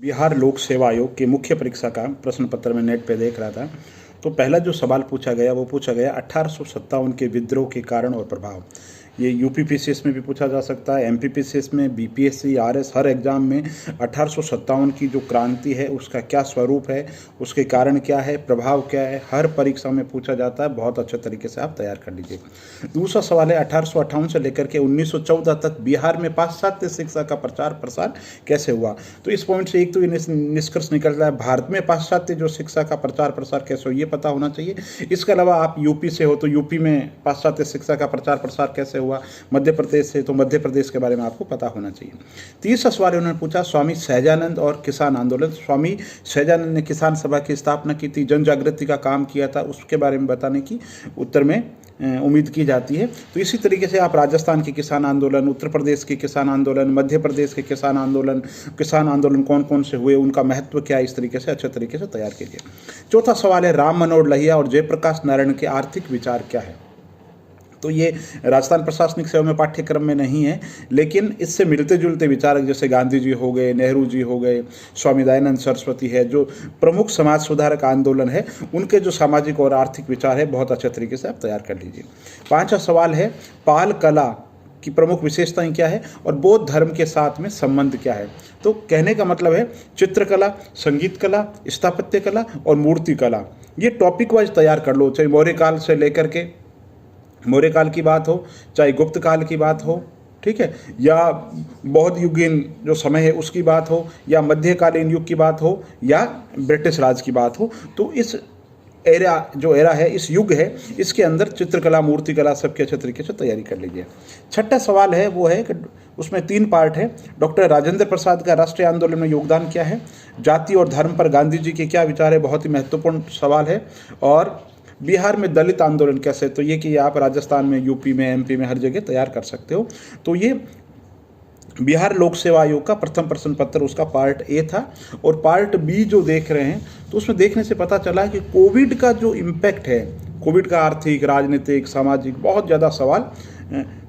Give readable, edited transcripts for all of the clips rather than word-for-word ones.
बिहार लोक सेवा आयोग की मुख्य परीक्षा का प्रश्न पत्र में नेट पे देख रहा था। तो पहला जो सवाल पूछा गया वो पूछा गया 1857 के विद्रोह के कारण और प्रभाव। ये यूपीपीसीएस में भी पूछा जा सकता है, एमपीपीसीएस में, बीपीएससी, आरएस, हर एग्जाम में 1857 की जो क्रांति है उसका क्या स्वरूप है, उसके कारण क्या है, प्रभाव क्या है, हर परीक्षा में पूछा जाता है। बहुत अच्छे तरीके से आप तैयार कर लीजिए। दूसरा सवाल है 1858 से लेकर के 1914 तक बिहार में पाश्चात्य शिक्षा का प्रचार प्रसार कैसे हुआ। तो इस पॉइंट से एक तो निष्कर्ष निकलता है भारत में पाश्चात्य जो शिक्षा का प्रचार प्रसार कैसे हो ये पता होना चाहिए। इसके अलावा आप यूपी से हो तो यूपी में पाश्चात्य शिक्षा का प्रचार प्रसार कैसे हुआ, मध्य प्रदेश से तो मध्य प्रदेश के बारे में आपको पता होना चाहिए। तीसरा सवाल उन्होंने पूछा स्वामी सहजानंद और किसान आंदोलन। स्वामी सहजानंद ने किसान सभा की स्थापना की थी, जन जागृति का काम किया था, उसके बारे में बताने की उत्तर में उम्मीद की जाती है। तो इसी तरीके से आप राजस्थान के किसान आंदोलन, उत्तर प्रदेश के किसान आंदोलन, मध्य प्रदेश के किसान आंदोलन कौन कौन से हुए, उनका महत्व क्या है, इस तरीके से अच्छे तरीके से तैयार कीजिए। चौथा सवाल है राम मनोहर लोहिया और जयप्रकाश नारायण के आर्थिक विचार क्या है। तो ये राजस्थान प्रशासनिक सेवा में पाठ्यक्रम में नहीं है, लेकिन इससे मिलते जुलते विचारक जैसे गांधी जी हो गए, नेहरू जी हो गए, स्वामी दयानंद सरस्वती है, जो प्रमुख समाज सुधारक आंदोलन है, उनके जो सामाजिक और आर्थिक विचार है बहुत अच्छे तरीके से आप तैयार कर लीजिए। पांचवा सवाल है पाल कला की प्रमुख विशेषताएं क्या है और बौद्ध धर्म के साथ में संबंध क्या है। तो कहने का मतलब है चित्रकला, संगीत कला, स्थापत्य कला और मूर्ति कला, ये टॉपिक वाइज तैयार कर लो। चाहे मौर्य काल से लेकर के मौर्य काल की बात हो, चाहे गुप्त काल की बात हो, ठीक है, या बौद्ध युगीन जो समय है उसकी बात हो, या मध्यकालीन युग की बात हो, या ब्रिटिश राज की बात हो, तो इस एरा है, इस युग है, इसके अंदर चित्रकला, मूर्तिकला सबके अच्छे तरीके से तैयारी कर लीजिए। छठा सवाल है वो है कि उसमें 3 पार्ट है। डॉक्टर राजेंद्र प्रसाद का राष्ट्रीय आंदोलन में योगदान क्या है, जाति और धर्म पर गांधी जी के क्या विचार है, बहुत ही महत्वपूर्ण सवाल है। और बिहार में दलित आंदोलन कैसे, तो ये कि आप राजस्थान में, यूपी में, एमपी में हर जगह तैयार कर सकते हो। तो ये बिहार लोक सेवा आयोग का प्रथम प्रश्न पत्र उसका पार्ट ए था। और पार्ट बी जो देख रहे हैं तो उसमें देखने से पता चला कि कोविड का जो इम्पैक्ट है, कोविड का आर्थिक, राजनीतिक, सामाजिक बहुत ज़्यादा सवाल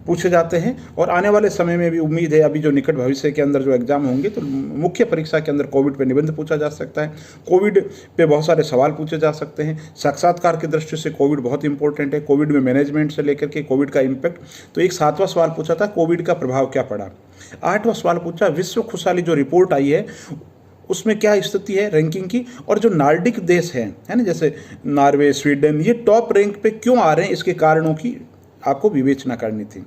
पूछे जाते हैं। और आने वाले समय में भी उम्मीद है, अभी जो निकट भविष्य के अंदर जो एग्जाम होंगे तो मुख्य परीक्षा के अंदर कोविड पे निबंध पूछा जा सकता है, कोविड पे बहुत सारे सवाल पूछे जा सकते हैं। साक्षात्कार की दृष्टि से कोविड बहुत इंपॉर्टेंट है, कोविड में मैनेजमेंट से लेकर के कोविड का इम्पैक्ट। तो एक 7वां सवाल पूछा था कोविड का प्रभाव क्या पड़ा। 8वां सवाल पूछा विश्व खुशहाली जो रिपोर्ट आई है उसमें क्या स्थिति है रैंकिंग की, और जो नार्डिक देश है ना, जैसे नॉर्वे, स्वीडन, ये टॉप रैंक पे क्यों आ रहे हैं, इसके कारणों की आपको विवेचना करनी थी।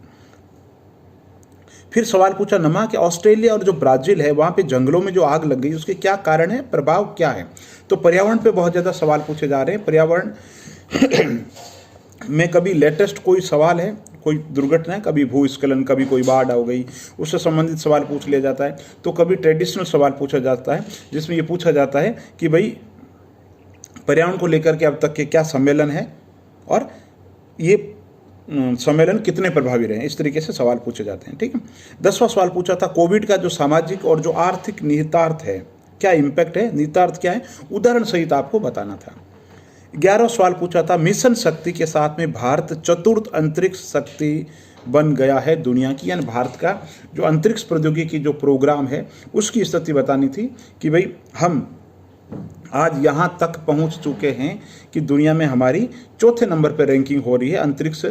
फिर सवाल पूछा नमा कि ऑस्ट्रेलिया और जो ब्राजील है वहाँ पे जंगलों में जो आग लग गई उसके क्या कारण है, प्रभाव क्या है। तो पर्यावरण पे बहुत ज़्यादा सवाल पूछे जा रहे हैं। पर्यावरण में कभी लेटेस्ट कोई सवाल है, कोई दुर्घटना है, कभी भूस्खलन, कभी कोई बाढ़ हो गई, उससे संबंधित सवाल पूछ लिया जाता है। तो कभी ट्रेडिशनल सवाल पूछा जाता है जिसमें ये पूछा जाता है कि भाई पर्यावरण को लेकर के अब तक के क्या सम्मेलन है और ये सम्मेलन कितने प्रभावी रहे, इस तरीके से सवाल पूछे जाते हैं। ठीक है। 10वां सवाल पूछा था कोविड का जो सामाजिक और जो आर्थिक निहितार्थ है, क्या इम्पैक्ट है, निहितार्थ क्या है, उदाहरण सहित आपको बताना था। 11वां सवाल पूछा था मिशन शक्ति के साथ में भारत चतुर्थ अंतरिक्ष शक्ति बन गया है दुनिया की, यानी भारत का जो अंतरिक्ष प्रौद्योगिकी जो प्रोग्राम है उसकी स्थिति बतानी थी कि भाई हम आज यहाँ तक पहुँच चुके हैं कि दुनिया में हमारी 4थे नंबर पर रैंकिंग हो रही है अंतरिक्ष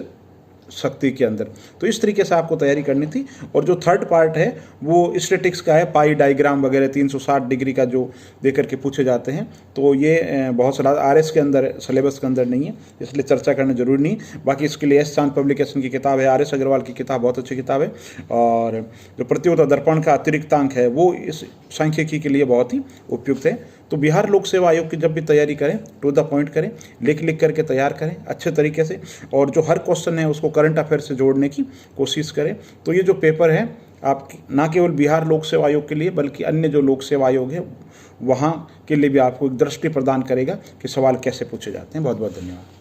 शक्ति के अंदर। तो इस तरीके से आपको तैयारी करनी थी। और जो थर्ड पार्ट है वो स्टैटिक्स का है, पाई डायग्राम वगैरह 360 डिग्री का जो दे करके पूछे जाते हैं। तो ये बहुत सारा आरएस के अंदर, सिलेबस के अंदर नहीं है, इसलिए चर्चा करना जरूरी नहीं। बाकी इसके लिए एस चांद पब्लिकेशन की किताब है, आरएस अग्रवाल की किताब बहुत अच्छी किताब है। और जो प्रतियोगिता दर्पण का अतिरिक्तांक है वो इस सांख्यिकी के लिए बहुत ही उपयुक्त है। तो बिहार लोक सेवा आयोग की जब भी तैयारी करें टू द पॉइंट करें, लिख करके तैयार करें अच्छे तरीके से, और जो हर क्वेश्चन है उसको करंट अफेयर से जोड़ने की कोशिश करें। तो ये जो पेपर है आप ना केवल बिहार लोक सेवा आयोग के लिए बल्कि अन्य जो लोक सेवा आयोग है वहाँ के लिए भी आपको एक दृष्टि प्रदान करेगा कि सवाल कैसे पूछे जाते हैं। बहुत बहुत धन्यवाद।